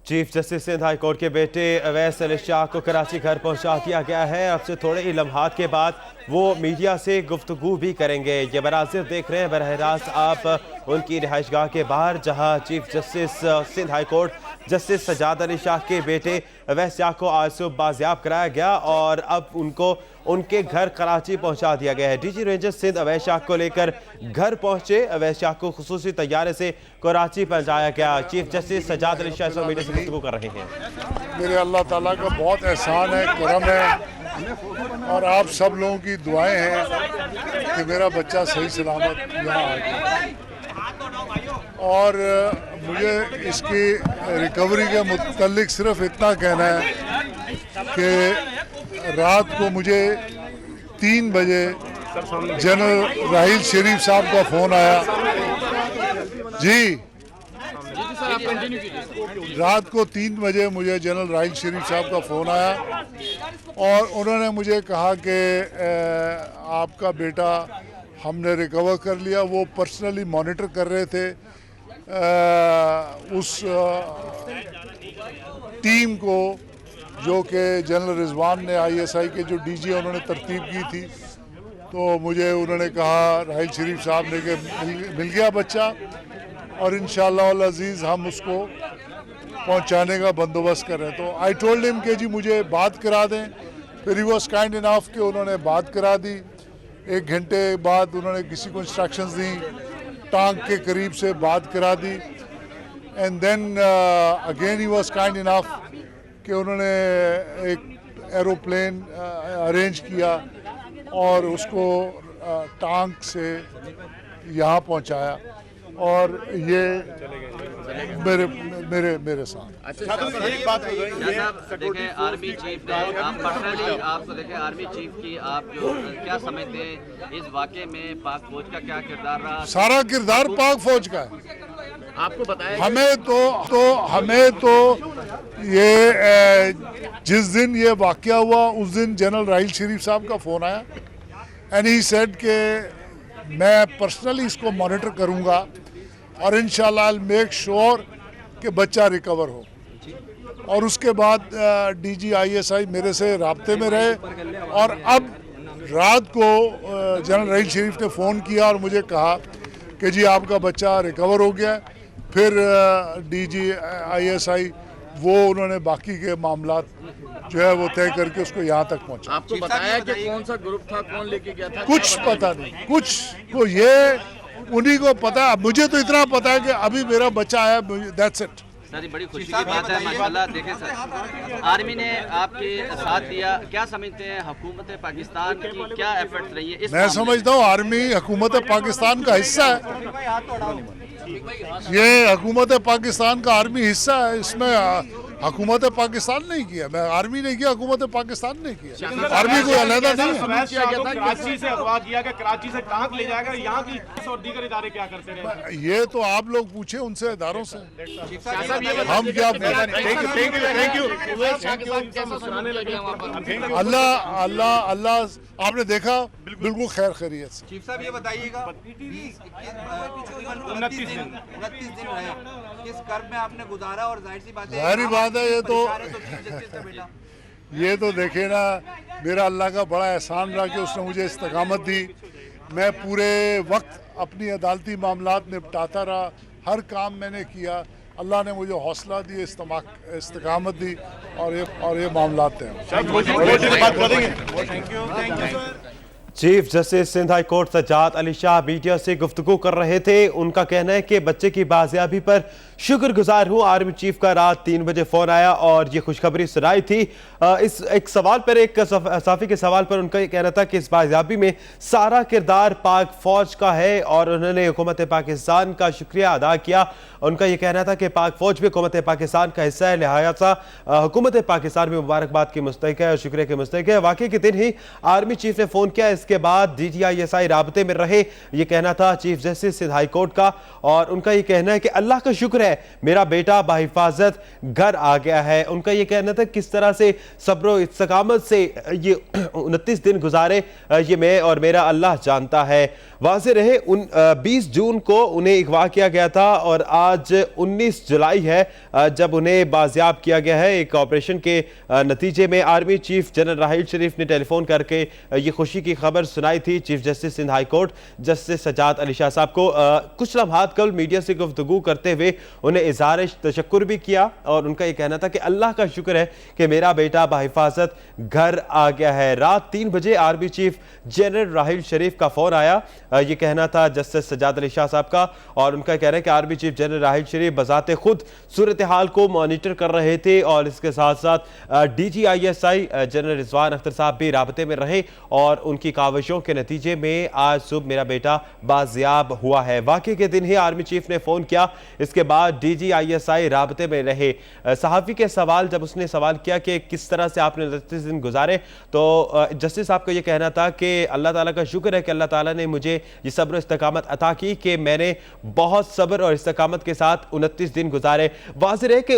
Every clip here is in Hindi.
Chief justice Sindh high court के बेटे अवैस अली शाह को कराची घर पहुंचा दिया गया है। अब से थोड़े ही लम्हात के बाद वो मीडिया से गुफ्तगू भी करेंगे। ये मनाजिर देख रहे हैं बरह रास्त आप उनकी रिहाइशगाह के बाहर, जहां chief justice Sindh high court justice Sajjad Ali Shah के बेटे अवैस शाह को आज सुबह बाजियाब कराया गया और अब उनको उनके घर कराची पहुंचा दिया गया है। डीजी रेंजर सिंध अवैस शाह को लेकर घर पहुंचे। अवैस शाह को खुसूसी तैयारे से कराची पहुंचाया गया। Chief justice Sajjad Ali Shah media से गुफ्तगू कर रहे हैं। मेरे अल्लाह ताला का बहुत एहसान है, करम है और आप सब लोगों की दुआएं हैं कि मेरा बच्चा सही सलामत यहाँ आ गया। और मुझे इसकी रिकवरी के मुतल्लिक सिर्फ इतना कहना है कि रात को मुझे 3 बजे जनरल राहिल शरीफ साहब का फ़ोन आया। जी, रात को 3 बजे मुझे जनरल राहिल शरीफ साहब का फ़ोन आया और उन्होंने मुझे कहा कि आपका बेटा हमने रिकवर कर लिया। वो पर्सनली मॉनिटर कर रहे थे उस टीम को जो कि जनरल रिजवान ने ISI के जो DG उन्होंने तरतीब की थी। तो मुझे उन्होंने कहा राहिल शरीफ साहब ने कि मिल गया बच्चा और इंशाअल्लाह अज़ीज़ हम उसको पहुंचाने का बंदोबस्त कर रहे हैं। तो आई टोल्ड हिम कि जी मुझे बात करा दें। फिर ही वॉज काइंड इनफ कि उन्होंने बात करा दी। 1 घंटे बाद उन्होंने किसी को इंस्ट्रक्शंस दी, टांग के करीब से बात करा दी and then again he was kind enough कि उन्होंने एक एरोप्लेन अरेंज किया और उसको टांग से यहाँ पहुँचाया और ये मेरे साथ। अच्छा एक बात देखें, आर्मी चीफ ने आप पर्सनली आपको देखें, आर्मी चीफ की आप जो क्या समझते हैं इस वाक़े में पाक फौज का क्या किरदार रहा? सारा किरदार पाक फौज का है। आपको बताया हमें तो ये जिस दिन ये वाक़या हुआ उस दिन जनरल राहिल शरीफ साहब का फ़ोन आया एंड ही सेड कि मैं पर्सनली इसको मॉनिटर करूंगा और इंशाल्लाह आई विल मेक श्योर कि बच्चा रिकवर हो। और उसके बाद DG ISI मेरे से राब्ते में रहे और अब रात को जनरल राहिल शरीफ ने फ़ोन किया और मुझे कहा कि जी आपका बच्चा रिकवर हो गया। फिर DG ISI वो उन्होंने बाकी के मामला जो है वो तय करके उसको यहाँ तक पहुँचा। आपको बताया कि कौन सा ग्रुप था, कौन लेके गया था? कुछ पता नहीं, कुछ को ये उन्हीं को पता। मुझे तो इतना पता है कि अभी मेरा बच्चा आया, दैट्स इट। सर बड़ी खुशी की बात है माशाल्लाह। देखें सर, आर्मी ने आपके साथ दिया, क्या समझते हैं हुकूमत पाकिस्तान की क्या एफर्ट्स रही है? मैं समझता हूँ आर्मी हुकूमत पाकिस्तान का हिस्सा है। ये हुकूमत पाकिस्तान का आर्मी हिस्सा है। इसमें हुकूमत पाकिस्तान नहीं किया, मैं आर्मी ने किया, हुकूमत पाकिस्तान ने किया। आर्मी को अलहदा नहीं है। कराची से अगवा किया कि कराची से कहाँ ले जाएगा, यहाँ की और दीगर इदारे क्या करते रहे? ये तो आप लोग पूछे उनसे इदारों से, हम क्या। अल्लाह आपने देखा बिल्कुल खैर खैरियत से। चीफ साहब ये बताइएगा 29 दिन रहे, किस कर्ब में आपने गुजारा? और जाहिर सी बात है ये तो देखे ना, मेरा अल्लाह का बड़ा एहसान रहा कि उसने मुझे इस्तकामत दी। मैं पूरे वक्त अपनी अदालती मामलात निपटाता रहा, हर काम मैंने किया। अल्लाह ने मुझे हौसला दी, इस्तकामत दी और ये मामलात हैं। Chief justice Sindh high court Sajjad Ali Shah media से गुफ्तगू कर रहे थे। उनका कहना है कि बच्चे की बाजियाबी पर शुक्रगुजार हूँ। आर्मी चीफ का रात 3 बजे फ़ोन आया और ये खुशखबरी सुनाई थी। इस एक सवाल पर, एक सहाफ़ी के सवाल पर उनका ये कहना था कि इस बाजियाबी में सारा किरदार पाक फ़ौज का है और उन्होंने हुकूमत पाकिस्तान का शुक्रिया अदा किया। उनका ये कहना था कि पाक फ़ौज भी हुकूमत पाकिस्तान का हिस्सा है, लिहाजा हुकूमत पाकिस्तान भी मुबारकबाद की मुस्तहिक है और शुक्रिया के मुस्तहिक है। वाकई के दिन ही आर्मी चीफ ने फ़ोन किया, इसके बाद DG ISI राबते में रहे। ये कहना था chief justice Sindh high court का और उनका ये कहना है कि अल्लाह का शुक्र है मेरा बेटा बाहिफाजत घर आ गया है। उनका ये कहना था किस तरह से सब्र इस्तकामत से ये 29 दिन गुजारे ये मैं और मेरा अल्लाह जानता है। वाज़ेह रहे 20 जून को उन्हें अगवा किया गया था और आज 19 जुलाई है जब उन्हें बाजियाब किया गया है। एक ऑपरेशन के नतीजे में army chief general Raheel Sharif ने टेलीफोन करके ये खुशी की खबर सुनाई थी chief justice Sindh high court justice Sajjad Ali Shah साहब को। कुछ लम्हात कल मीडिया से गुफ्तगू करते हुए उन्हें इज़हार तशक्कुर भी किया और उनका यह कहना था कि अल्लाह का शुक्र है कि मेरा बेटा बाहिफाजत घर आ गया है। रात 3 बजे आर्मी चीफ जनरल राहिल शरीफ का फोन आया, ये कहना था जस्टिस सज्जाद अली शाह साहब का, और उनका कहना है कि आर्मी चीफ जनरल राहिल शरीफ बजाते खुद सूरत हाल को मॉनिटर कर रहे थे और इसके साथ साथ DGISI जनरल रिजवान अख्तर साहब भी राबते में रहे और उनकी काविशों के नतीजे में आज सुबह मेरा बेटा बाजियाब हुआ है। वाकई के दिन ही आर्मी चीफ ने फोन किया, इसके बाद DGISI राबते में रहे। सहाफ़ी के सवाल जब उसने सवाल किया कि किस तरह से आपने 29 दिन गुजारे, तो जस्टिस साहब का यह कहना था कि अल्लाह ताला का शुक्र है कि अल्लाह ताला ने मुझे ये सब्र इस्तकामत अता की कि मैंने बहुत सब्र और इस्तकामत के साथ 29 दिन गुजारे। वाज़ेह है कि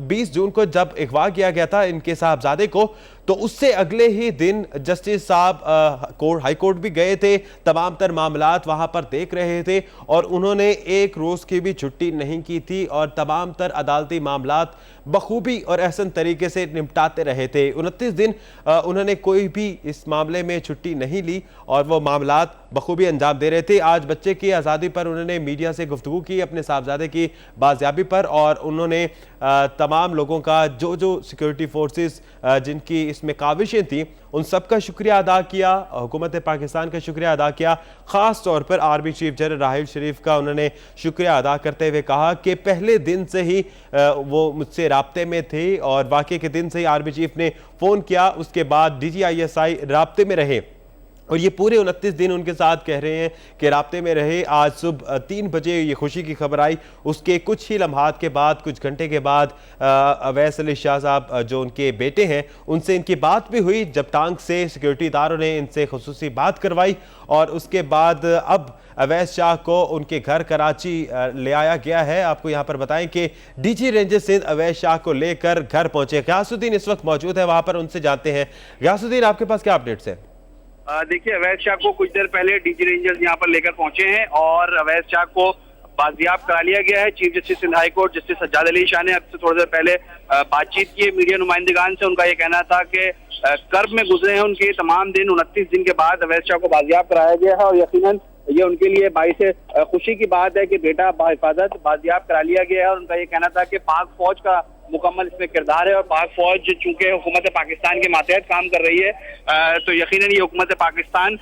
20 जून को जब अगवा किया गया था इनके साहबजादे को, तो उससे अगले ही दिन जस्टिस साहब हाई कोर्ट भी गए थे, तमाम तर मामलात वहां पर देख रहे थे और उन्होंने एक रोज़ की भी छुट्टी नहीं की थी और तमाम तर अदालती मामलात बखूबी और अहसन तरीके से निपटाते रहे थे। 29 दिन उन्होंने कोई भी इस मामले में छुट्टी नहीं ली और वो मामलात बखूबी अंजाम दे रहे थे। आज बच्चे की आज़ादी पर उन्होंने मीडिया से गुफ्तगू की अपने साहबजादे की बाजियाबी पर और उन्होंने तमाम लोगों का जो सिक्योरिटी फोर्सेस जिनकी इसमें काविशें थी उन सब का शुक्रिया अदा किया, हुकूमत पाकिस्तान का शुक्रिया अदा किया। ख़ास तौर पर आर्मी चीफ जनरल राहिल शरीफ का उन्होंने शुक्रिया अदा करते हुए कहा कि पहले दिन से ही वो मुझसे राब्ते में थे और वाक़े के दिन से ही आर्मी चीफ ने फ़ोन किया, उसके बाद DGISI राब्ते में रहे और ये पूरे 29 दिन उनके साथ कह रहे हैं कि राब्ते में रहे। आज सुबह 3 बजे ये खुशी की खबर आई, उसके कुछ ही लम्हात के बाद, कुछ घंटे के बाद अवैस अली शाह साहब जो उनके बेटे हैं उनसे इनकी बात भी हुई, जब टांग से सिक्योरिटी इदारों ने इनसे खुसूसी बात करवाई और उसके बाद अब अवैस शाह को उनके घर कराची ले आया गया है। आपको यहाँ पर बताएं कि DG रेंजर्स सिंध अवैस शाह को लेकर घर पहुंचे। गयासुद्दीन इस वक्त मौजूद है वहाँ पर, उनसे जानते हैं। गयासुद्दीन, आपके पास क्या अपडेट्स हैं? देखिए, अवैस शाह को कुछ देर पहले DG रेंजर्स यहाँ पर लेकर पहुंचे हैं और अवैस शाह को बाजियाब करा लिया गया है। Chief justice Sindh high court justice Sajjad Ali Shah ने अब से थोड़ी देर पहले बातचीत की मीडिया नुमाइंदगान से। उनका ये कहना था कि कर्ब में गुजरे हैं उनके तमाम दिन, 29 दिन के बाद अवैस शाह को बाजियाब कराया गया है और यकीनन ये उनके लिए बाइस खुशी की बात है कि बेटा बाहिफाजत बाजियाब करा लिया गया है। और उनका ये कहना था कि पाक फौज का मुकम्मल इसमें किरदार है और पाक फौज चूंकि हुकूमत पाकिस्तान के मातहत काम कर रही है, तो यकीनन ये हुकूमत पाकिस्तान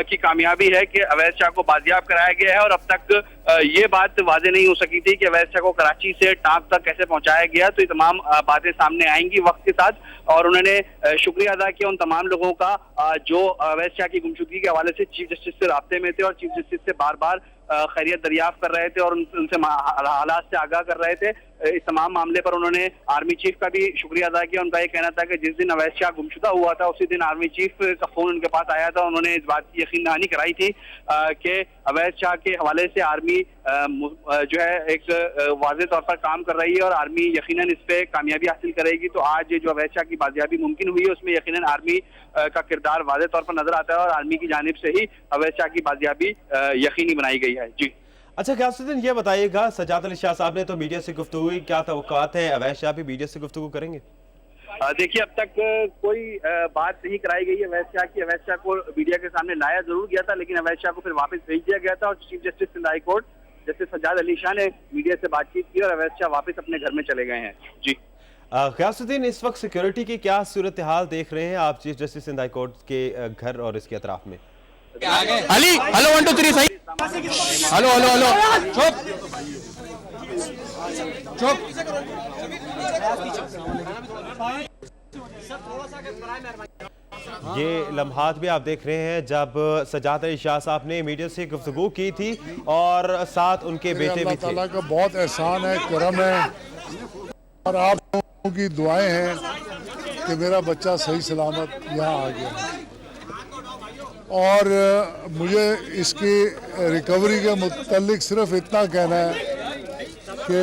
की कामयाबी है कि अवैस शाह को बाजियाब कराया गया है। और अब तक ये बात वाज़ेह नहीं हो सकी थी कि अवैस शाह को कराची से टांग तक कैसे पहुंचाया गया, तो ये तमाम बातें सामने आएंगी वक्त के साथ। और उन्होंने शुक्रिया अदा किया उन तमाम लोगों का जो अवैस शाह की गुमशुदगी के हवाले से चीफ जस्टिस से राब्ते में थे और चीफ जस्टिस से बार बार खैरियत दरियाफ्त कर रहे थे और उनसे हालात से आगाह कर रहे थे। इस तमाम मामले पर उन्होंने आर्मी चीफ का भी शुक्रिया अदा किया। उनका ये कहना था कि जिस दिन अवैस शाह गुमशुदा हुआ था उसी दिन आर्मी चीफ का फोन उनके पास आया था। उन्होंने इस बात की यकीन दहानी कराई थी कि अवैस शाह के हवाले से आर्मी जो है एक वाज़ेह तौर पर काम कर रही है और आर्मी यकीनन इस पे कामयाबी हासिल करेगी। तो आज जो अवैस शाह की बाजियाबी मुमकिन हुई है उसमें यकीनन आर्मी का किरदार वाज़ेह तौर पर नजर आता है और आर्मी की जानिब से ही अवैस शाह की बाजियाबी यकीनी बनाई गई है। जी अच्छा गयासुद्दीन, ये बताइएगा, सज्जाद अली शाह साहब ने तो मीडिया से गुफ्तगू हुई, क्या तवक्कुआत है अवैस शाह भी मीडिया से गुफ्तगू करेंगे? देखिए, अब तक कोई बात नहीं कराई गई है अवैस शाह की। अवैस शाह को मीडिया के सामने लाया जरूर गया था लेकिन अवैस शाह को फिर वापस भेज दिया गया था और chief justice Sindh high court justice Sajjad Ali Shah ने मीडिया से बातचीत की और अवैस शाह वापस अपने घर में चले गए हैं। जी गयासुद्दीन, इस वक्त सिक्योरिटी की क्या सूरत हाल देख रहे हैं आप chief justice Sindh high court के घर और इसके अतराफ में? अली, हेलो 1 2 3 सही, हेलो हेलो हेलो, चुप चुप। ये लम्हात भी आप देख रहे हैं जब सज्जाद अली शाह साहब ने मीडिया से गुफ्तगू की थी और साथ उनके बेटे भी थे। अल्लाह ताला का बहुत एहसान है, करम है और आप लोगों की दुआएं हैं कि मेरा बच्चा सही सलामत यहाँ आ गया। और मुझे इसकी रिकवरी के मुतालिक सिर्फ इतना कहना है कि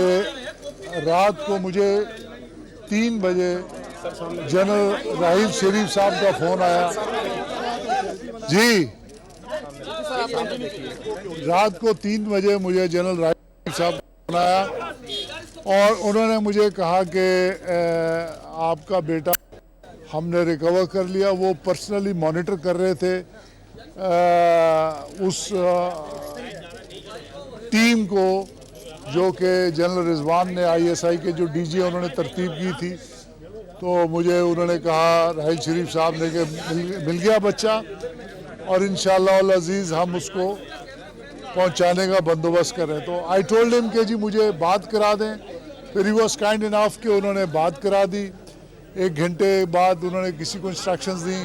रात को मुझे 3 बजे जनरल राहिल शरीफ साहब का फ़ोन आया। जी रात को 3 बजे मुझे जनरल राइल साहब ने आया और उन्होंने मुझे कहा कि आपका बेटा हमने रिकवर कर लिया। वो पर्सनली मॉनिटर कर रहे थे उस टीम को जो कि जनरल रिजवान ने ISI के जो DG उन्होंने तरतीब की थी। तो मुझे उन्होंने कहा राहिल शरीफ साहब ने कि मिल गया बच्चा और इंशाअल्लाह अल अजीज़ हम उसको पहुंचाने का बंदोबस्त करें। तो आई टोल्ड हिम कि जी मुझे बात करा दें। फिर ही वॉज काइंड इनफ कि उन्होंने बात करा दी। 1 घंटे बाद उन्होंने किसी को इंस्ट्रक्शंस दी,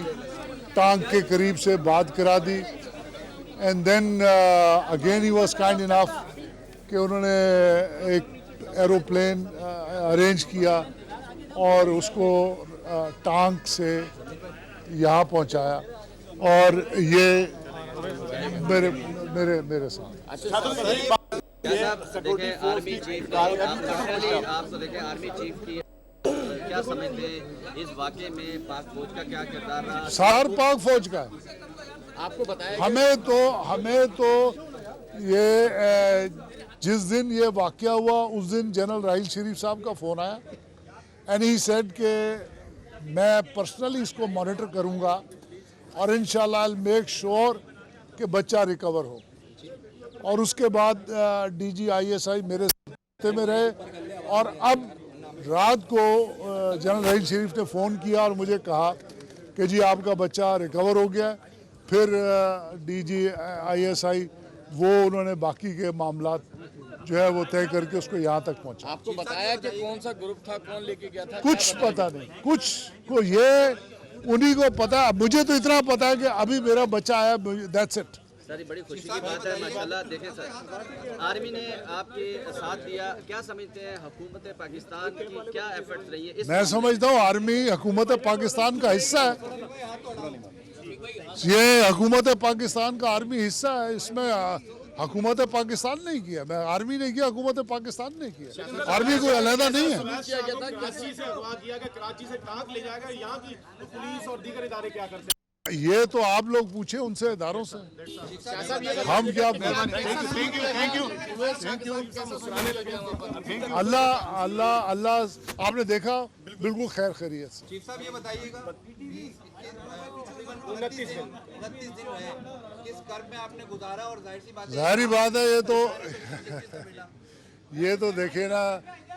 टांग के करीब से बात करा दी and then again he was kind enough कि उन्होंने एक एरोप्लेन अरेंज किया और उसको टांग से यहाँ पहुँचाया और ये मेरे मेरे मेरे साथ। देखिए आर्मी चीफ आप पर्सनली आपको देखें आर्मी चीफ की क्या समझते हैं इस वाकये में पाक फौज का क्या किरदार रहा? सार पाक फौज का है। आपको बताया हमें तो ये जिस दिन ये वाकया हुआ उस दिन जनरल राहिल शरीफ साहब का फ़ोन आया एंड ही सेड कि मैं पर्सनली इसको मॉनिटर करूंगा और इंशाल्लाह आई विल मेक श्योर कि बच्चा रिकवर हो। और उसके बाद DG ISI मेरे साथ में रहे और अब रात को जनरल राहिल शरीफ ने फ़ोन किया और मुझे कहा कि जी आपका बच्चा रिकवर हो गया। फिर DG ISI वो उन्होंने बाकी के मामलात जो है वो तय करके उसको यहाँ तक पहुँचा। आपको बताया कि कौन सा ग्रुप था, कौन लेके गया था? कुछ पता नहीं, कुछ को ये उन्हीं को पता। मुझे तो इतना पता है कि अभी मेरा बच्चा आया, दैट्स इट। सर बड़ी खुशी की बात है माशाल्लाह। देखें सर आर्मी ने आपके साथ दिया, क्या समझते हैं हुकूमत पाकिस्तान की क्या एफर्ट्स रही है? मैं समझता हूँ आर्मी हुकूमत पाकिस्तान का हिस्सा है। ये हुकूमत पाकिस्तान का आर्मी हिस्सा है। इसमें हुकूमत पाकिस्तान नहीं किया, मैं आर्मी ने किया, हुकूमत पाकिस्तान ने किया। आर्मी कोई अलहदा नहीं है। कराची से अगवा किया गया, कराची से टांक ले जाएगा, यहाँ की पुलिस और दीगर इदारे क्या करते हैं? ये तो आप लोग पूछे उनसे इदारों से, हम क्या। अल्लाह अल्लाह अल्लाह आपने देखा बिल्कुल खैर खैरियत से। चीफ साहब ये बताइएगा 29 दिन रहे, किस कर्म में आपने गुजारा और जाहिर बात है ये तो देखे ना,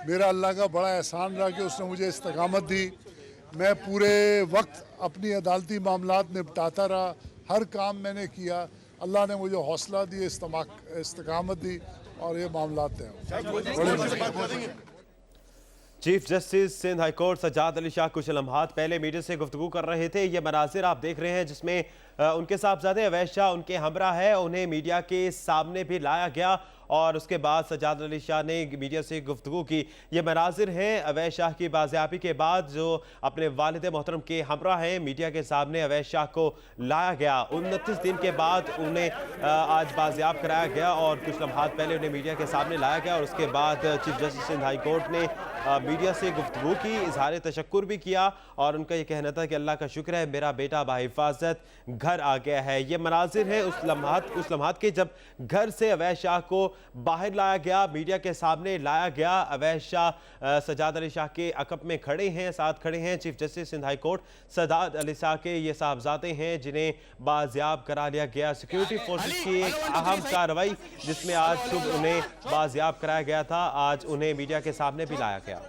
मेरा अल्लाह का बड़ा एहसान रहा कि उसने मुझे इस्तकामत दी। मैं पूरे वक्त अपनी अदालती मामलात निपटाता रहा, हर काम मैंने किया। अल्लाह ने मुझे हौसला दिया, इस्तकामत दी और ये मामलात तय। Chief justice Sindh high court Sajjad Ali Shah कुछ लम्हात पहले मीडिया से गुफ्तगू कर रहे थे। ये मनाजिर आप देख रहे हैं जिसमें उनके साहबजादे अवैध शाह उनके हमरा है, उन्हें मीडिया के सामने भी लाया गया और उसके बाद सज्जाद अली शाह ने मीडिया से गुफ्तगू की। ये मनाजिर हैं अवैध शाह की बाजियाबी के बाद जो अपने वालिद मोहतरम के हमरा हैं, मीडिया के सामने अवैध शाह को लाया गया। 29 दिन के बाद उन्हें आज बाजियाब कराया गया और कुछ लम्हात पहले उन्हें मीडिया के सामने लाया गया और उसके बाद chief justice Sindh high court ने मीडिया से गुफ्तगू की, इजहार तशक्कुर भी किया और उनका ये कहना था कि अल्लाह का शुक्र है मेरा बेटा बाहिफाजत घर आ गया है। ये मनाजिर है उस लम्हात के जब घर से अवैध शाह को बाहर लाया गया, मीडिया के सामने लाया गया। अवैध शाह सज्जाद अली शाह के अकब में खड़े हैं, साथ खड़े हैं chief justice Sindh high court. Sajjad Ali Shah के ये साहबजादे हैं जिन्हें बाजियाब करा लिया गया। सिक्योरिटी फोर्सेस की एक अहम कार्रवाई जिसमें आज सुबह उन्हें बाजियाब कराया गया था, आज उन्हें मीडिया के सामने भी लाया गया।